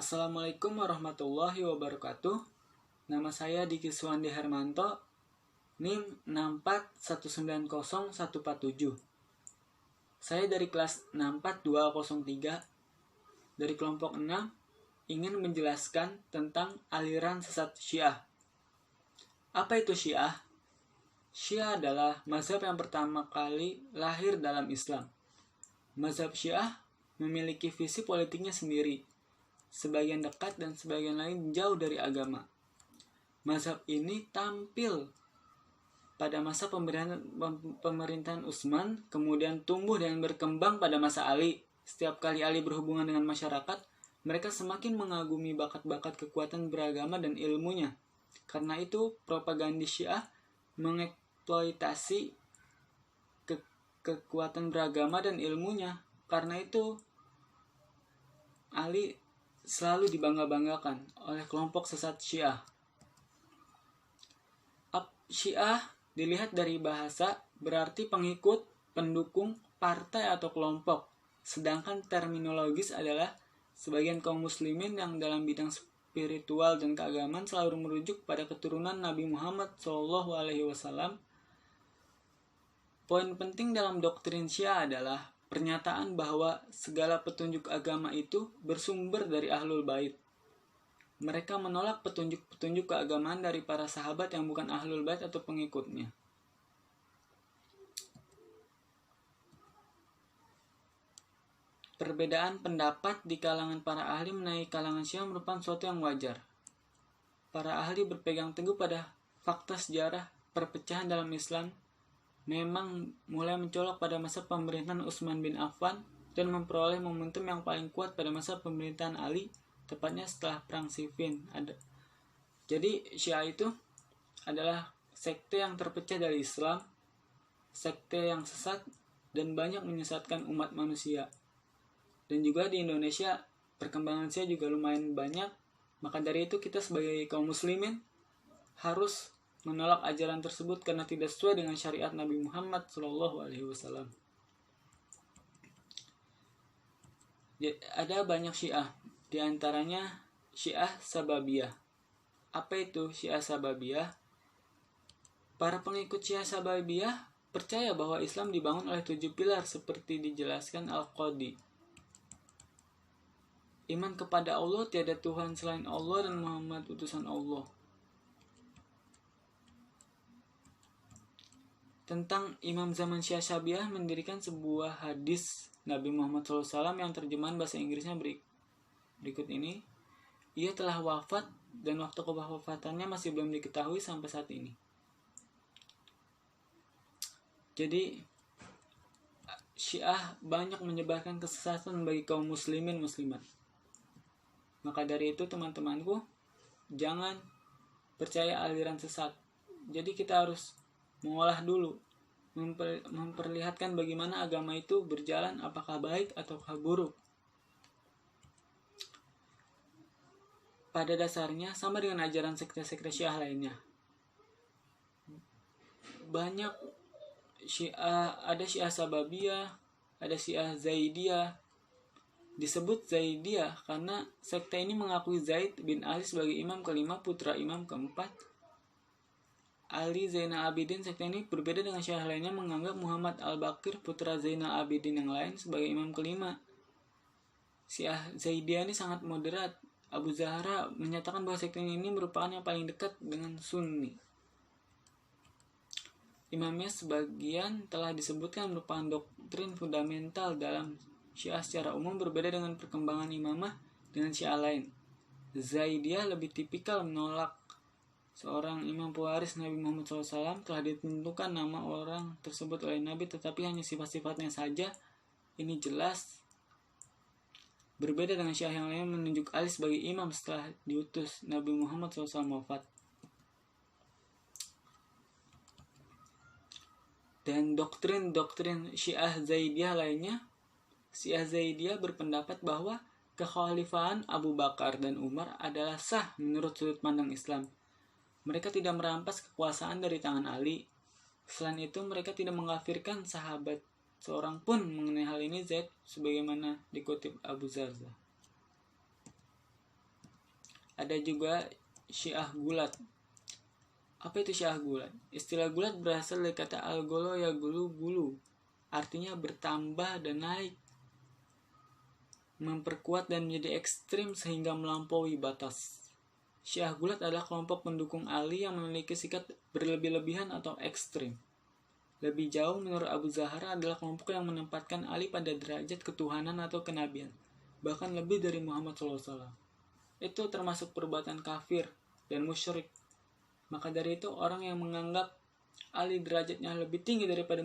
Assalamualaikum warahmatullahi wabarakatuh. Nama saya Diki Suwandi Hermanto, NIM 6419047. Saya dari kelas 64203 dari kelompok 6 ingin menjelaskan tentang aliran sesat Syiah. Apa itu Syiah? Syiah adalah mazhab yang pertama kali lahir dalam Islam. Mazhab Syiah memiliki visi politiknya sendiri, sebagian dekat dan sebagian lain jauh dari agama. Mazhab ini tampil pada masa pemerintahan Utsman, kemudian tumbuh dan berkembang pada masa Ali. Setiap kali Ali berhubungan dengan masyarakat, mereka semakin mengagumi bakat-bakat kekuatan beragama dan ilmunya. Karena itu, propagandis Syiah mengeksploitasi kekuatan beragama dan ilmunya. Karena itu, Ali selalu dibangga-banggakan oleh kelompok sesat Syiah. Syiah dilihat dari bahasa berarti pengikut, pendukung, partai atau kelompok. Sedangkan terminologis adalah sebagian kaum muslimin yang dalam bidang spiritual dan keagamaan selalu merujuk pada keturunan Nabi Muhammad SAW. Poin penting dalam doktrin Syiah adalah pernyataan bahwa segala petunjuk agama itu bersumber dari Ahlul Bait. Mereka menolak petunjuk-petunjuk keagamaan dari para sahabat yang bukan Ahlul Bait atau pengikutnya. Perbedaan pendapat di kalangan para ahli mengenai kalangan Syiah merupakan suatu yang wajar. Para ahli berpegang teguh pada fakta sejarah perpecahan dalam Islam memang mulai mencolok pada masa pemerintahan Utsman bin Affan dan memperoleh momentum yang paling kuat pada masa pemerintahan Ali, tepatnya setelah Perang Siffin. Jadi Syiah itu adalah sekte yang terpecah dari Islam, sekte yang sesat dan banyak menyesatkan umat manusia. Dan juga di Indonesia perkembangan Syiah juga lumayan banyak. Maka dari itu kita sebagai kaum muslimin harus menolak ajaran tersebut karena tidak sesuai dengan syariat Nabi Muhammad SAW. Ada banyak Syiah, di antaranya Syiah Sababiyah. Apa itu Syiah Sababiyah? Para pengikut Syiah Sababiyah percaya bahwa Islam dibangun oleh 7 pilar seperti dijelaskan Al-Qadi. Iman kepada Allah, tiada Tuhan selain Allah, dan Muhammad utusan Allah. Tentang Imam zaman Syiah Sababiyah mendirikan sebuah hadis Nabi Muhammad SAW yang terjemahan bahasa Inggrisnya berikut ini. Ia telah wafat dan waktu kewafatannya masih belum diketahui sampai saat ini. Jadi Syiah banyak menyebarkan kesesatan bagi kaum muslimin muslimat. Maka dari itu teman-temanku, jangan percaya aliran sesat. Jadi kita harus mengolah dulu, memperlihatkan bagaimana agama itu berjalan, apakah baik ataukah buruk. Pada dasarnya sama dengan ajaran sekte-sekte Syiah lainnya. Banyak Syiah, ada Syiah Sababiyah, ada Syiah Zaidiyah. Disebut Zaidiyah karena sekte ini mengakui Zaid bin Ali sebagai imam kelima, putra imam keempat Ali Zainal Abidin. Sekte ini berbeda dengan Syiah lainnya, menganggap Muhammad Al-Baqir, putra Zainal Abidin yang lain, sebagai imam kelima. Syiah Zaidiyah ini sangat moderat. Abu Zahra menyatakan bahwa sekte ini merupakan yang paling dekat dengan Sunni. Imamnya sebagian telah disebutkan merupakan doktrin fundamental dalam Syiah secara umum, berbeda dengan perkembangan imamah dengan Syiah lain. Zaidiyah lebih tipikal menolak seorang imam pewaris Nabi Muhammad SAW. Telah ditentukan nama orang tersebut oleh Nabi, tetapi hanya sifat-sifatnya saja. Ini jelas berbeda dengan Syiah yang lain menunjuk Ali sebagai imam setelah diutus Nabi Muhammad SAW wafat. Dan doktrin Syiah Zaidiyah lainnya, Syiah Zaidiyah berpendapat bahwa kekhalifahan Abu Bakar dan Umar adalah sah menurut sudut pandang Islam. Mereka tidak merampas kekuasaan dari tangan Ali. Selain itu, mereka tidak mengkafirkan sahabat seorang pun. Mengenai hal ini, Zaid sebagaimana dikutip Abu Zarza. Ada juga Syiah Gulat. Apa itu Syiah Gulat? Istilah gulat berasal dari kata al-golo ya gulu, artinya bertambah dan naik, memperkuat dan menjadi ekstrim sehingga melampaui batas. Syiah Gulat adalah kelompok pendukung Ali yang memiliki sikap berlebih-lebihan atau ekstrim. Lebih jauh, menurut Abu Zahra adalah kelompok yang menempatkan Ali pada derajat ketuhanan atau kenabian, bahkan lebih dari Muhammad SAW. Itu termasuk perbuatan kafir dan musyrik. Maka dari itu, orang yang menganggap Ali derajatnya lebih tinggi daripada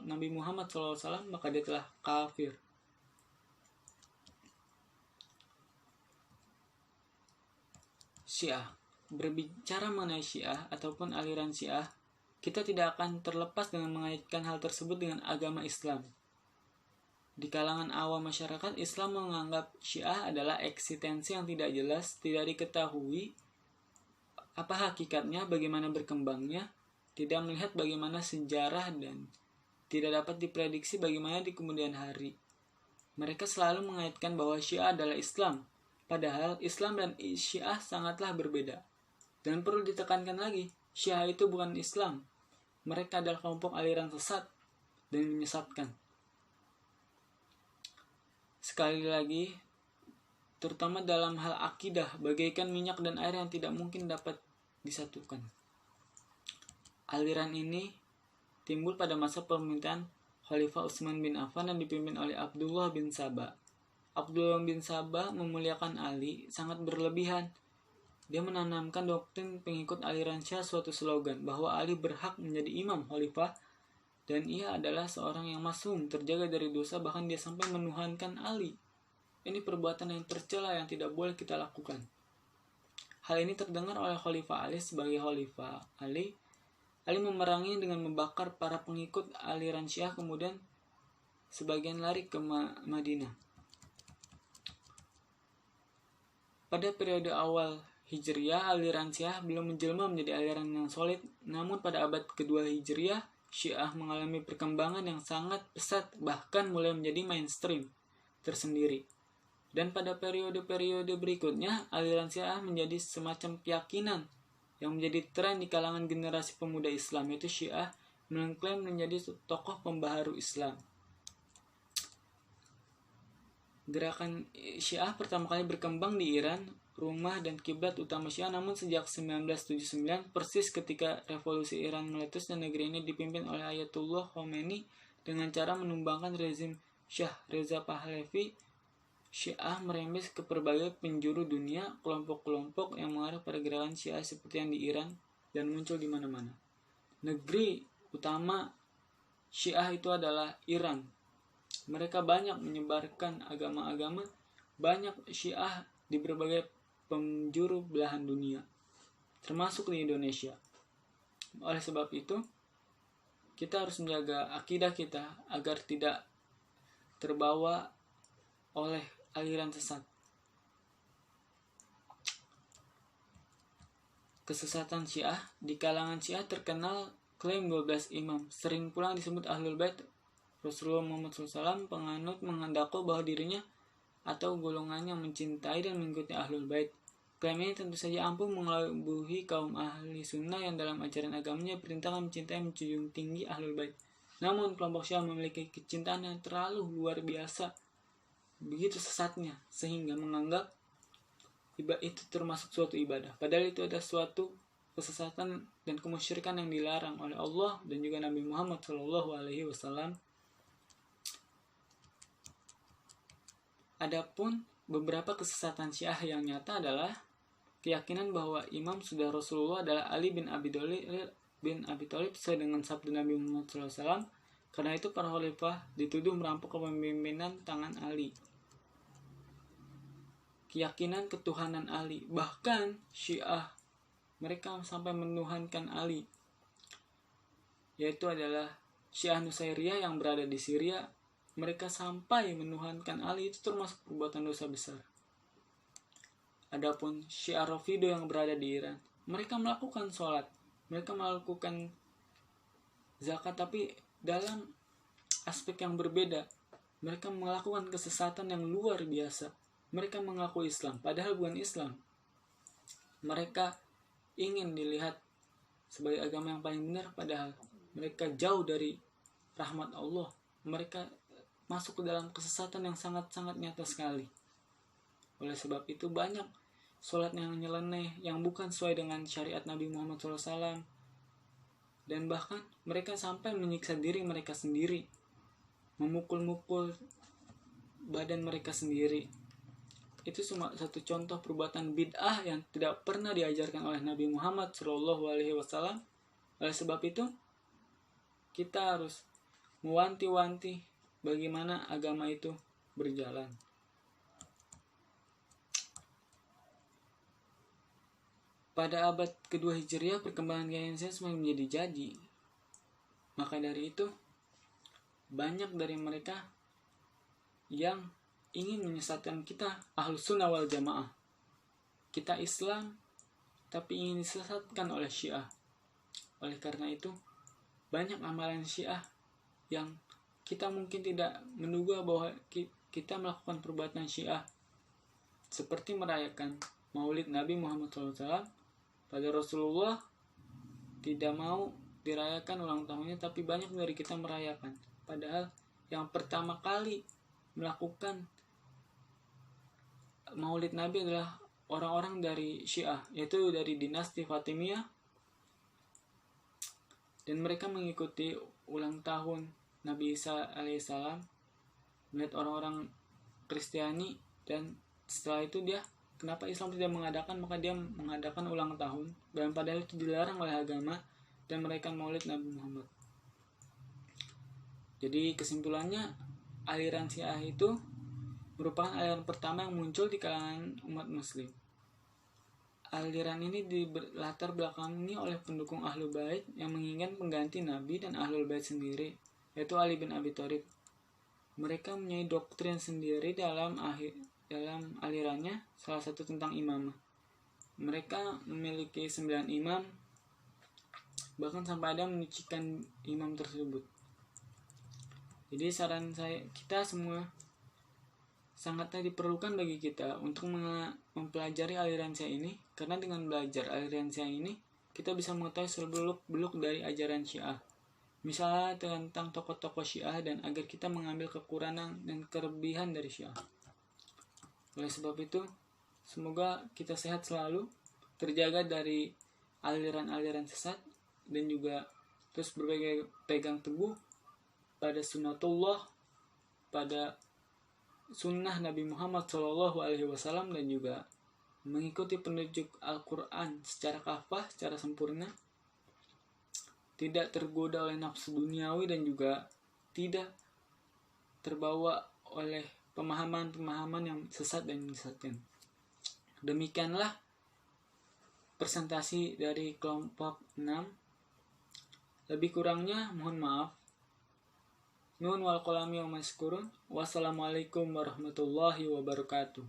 Nabi Muhammad SAW, maka dia telah kafir. Syiah. Berbicara mengenai Syiah ataupun aliran Syiah, kita tidak akan terlepas dengan mengaitkan hal tersebut dengan agama Islam. Di kalangan awam masyarakat, Islam menganggap Syiah adalah eksistensi yang tidak jelas, tidak diketahui apa hakikatnya, bagaimana berkembangnya, tidak melihat bagaimana sejarah, dan tidak dapat diprediksi bagaimana di kemudian hari. Mereka selalu mengaitkan bahwa Syiah adalah Islam, padahal Islam dan Syiah sangatlah berbeda. Dan perlu ditekankan lagi, Syiah itu bukan Islam. Mereka adalah kelompok aliran sesat dan menyesatkan. Sekali lagi, terutama dalam hal akidah, bagaikan minyak dan air yang tidak mungkin dapat disatukan. Aliran ini timbul pada masa pemerintahan Khalifah Utsman bin Affan dan dipimpin oleh Abdullah bin Sabah. Abdullah bin Sabah memuliakan Ali sangat berlebihan. Dia menanamkan doktrin pengikut aliran Syiah suatu slogan bahwa Ali berhak menjadi imam khalifah dan ia adalah seorang yang masum, terjaga dari dosa, bahkan dia sampai menuhankan Ali. Ini perbuatan yang tercela yang tidak boleh kita lakukan. Hal ini terdengar oleh Khalifah Ali sebagai Khalifah Ali. Ali memerangi dengan membakar para pengikut aliran Syiah, kemudian sebagian lari ke Madinah. Pada periode awal Hijriyah, aliran Syiah belum menjelma menjadi aliran yang solid, namun pada abad kedua Hijriyah, Syiah mengalami perkembangan yang sangat pesat, bahkan mulai menjadi mainstream tersendiri. Dan pada periode-periode berikutnya, aliran Syiah menjadi semacam keyakinan yang menjadi tren di kalangan generasi pemuda Islam, yaitu Syiah mengklaim menjadi tokoh pembaharu Islam. Gerakan Syiah pertama kali berkembang di Iran, rumah dan kiblat utama Syiah, namun sejak 1979, persis ketika revolusi Iran meletus dan negeri ini dipimpin oleh Ayatullah Khomeini dengan cara menumbangkan rezim Shah Reza Pahlavi, Syiah merembes ke berbagai penjuru dunia. Kelompok-kelompok yang mengarah pada gerakan Syiah seperti yang di Iran dan muncul di mana-mana. Negeri utama Syiah itu adalah Iran. Mereka banyak menyebarkan agama-agama, banyak Syiah di berbagai penjuru belahan dunia, termasuk di Indonesia. Oleh sebab itu, kita harus menjaga akidah kita agar tidak terbawa oleh aliran sesat. Kesesatan Syiah. Di kalangan Syiah terkenal klaim 12 imam, sering pulang disebut Ahlul Bait. Rasulullah Muhammad SAW penganut mengendako bahwa dirinya atau golongannya mencintai dan mengikuti Ahlul Bait. Klaim ini tentu saja ampuh mengelabuhi kaum ahli sunnah yang dalam ajaran agamanya perintahkan mencintai menjunjung tinggi Ahlul Bait. Namun kelompok Syiah memiliki kecintaan yang terlalu luar biasa, begitu sesatnya, sehingga menganggap itu termasuk suatu ibadah. Padahal itu adalah suatu kesesatan dan kemusyrikan yang dilarang oleh Allah dan juga Nabi Muhammad SAW. Adapun beberapa kesesatan Syiah yang nyata adalah keyakinan bahwa imam sudah Rasulullah adalah Ali bin Abi Thalib sesuai dengan sabda Nabi Muhammad SAW. Karena itu para khalifah dituduh merampok kepemimpinan tangan Ali. Keyakinan ketuhanan Ali, bahkan Syiah mereka sampai menuhankan Ali, yaitu adalah Syiah Nusairiyah yang berada di Syria. Mereka sampai menuhankan Ali, itu termasuk perbuatan dosa besar. Adapun Syiah Rafidho yang berada di Iran, mereka melakukan sholat, mereka melakukan zakat, tapi dalam aspek yang berbeda. Mereka melakukan kesesatan yang luar biasa. Mereka mengaku Islam, padahal bukan Islam. Mereka ingin dilihat sebagai agama yang paling benar, padahal mereka jauh dari rahmat Allah. Mereka masuk ke dalam kesesatan yang sangat-sangat nyata sekali. Oleh sebab itu banyak sholat yang nyeleneh, yang bukan sesuai dengan syariat Nabi Muhammad SAW. Dan bahkan mereka sampai menyiksa diri mereka sendiri, memukul-mukul badan mereka sendiri. Itu cuma satu contoh perbuatan bid'ah yang tidak pernah diajarkan oleh Nabi Muhammad SAW. Oleh sebab itu, kita harus mewanti-wanti bagaimana agama itu berjalan. Pada abad kedua Hijriah, perkembangan gaya sains semakin menjadi jadi. Maka dari itu, banyak dari mereka yang ingin menyesatkan kita Ahlus Sunnah wal Jamaah. Kita Islam, tapi ingin disesatkan oleh Syiah. Oleh karena itu, banyak amalan Syiah yang kita mungkin tidak menduga bahwa kita melakukan perbuatan Syiah, seperti merayakan Maulid Nabi Muhammad SAW. Pada Rasulullah tidak mau dirayakan ulang tahunnya, tapi banyak dari kita merayakan. Padahal yang pertama kali melakukan Maulid Nabi adalah orang-orang dari Syiah, yaitu dari dinasti Fatimiyah. Dan mereka mengikuti ulang tahun Nabi Isa alaihissalam, melihat orang-orang Kristiani, dan setelah itu dia, kenapa Islam tidak mengadakan, maka dia mengadakan ulang tahun, dan padahal itu dilarang oleh agama, dan merayakan Maulid Nabi Muhammad. Jadi kesimpulannya, aliran Syiah itu merupakan aliran pertama yang muncul di kalangan umat muslim. Aliran ini dilatar belakangi oleh pendukung Ahlul Bait yang menginginkan pengganti Nabi dan Ahlul Bait sendiri, yaitu Ali bin Abi Thalib. Mereka mempunyai doktrin sendiri dalam alirannya, salah satu tentang imamah. Mereka memiliki 9 imam, bahkan sampai ada menyucikan imam tersebut. Jadi saran saya, kita semua sangatlah diperlukan bagi kita untuk mempelajari aliran Syiah ini, karena dengan belajar aliran Syiah ini kita bisa mengetahui seluk-beluk dari ajaran Syiah, misalnya tentang tokoh-tokoh Syiah, dan agar kita mengambil kekurangan dan kelebihan dari Syiah. Oleh sebab itu, semoga kita sehat selalu, terjaga dari aliran-aliran sesat, dan juga terus berpegang teguh pada sunnatullah, pada sunnah Nabi Muhammad SAW, dan juga mengikuti petunjuk Al-Quran secara kafah, secara sempurna, tidak tergoda oleh nafsu duniawi, dan juga tidak terbawa oleh pemahaman-pemahaman yang sesat dan menyesatkan. Demikianlah presentasi dari kelompok 6. Lebih kurangnya mohon maaf. Nun wal qalami wa maskurun. Wassalamualaikum warahmatullahi wabarakatuh.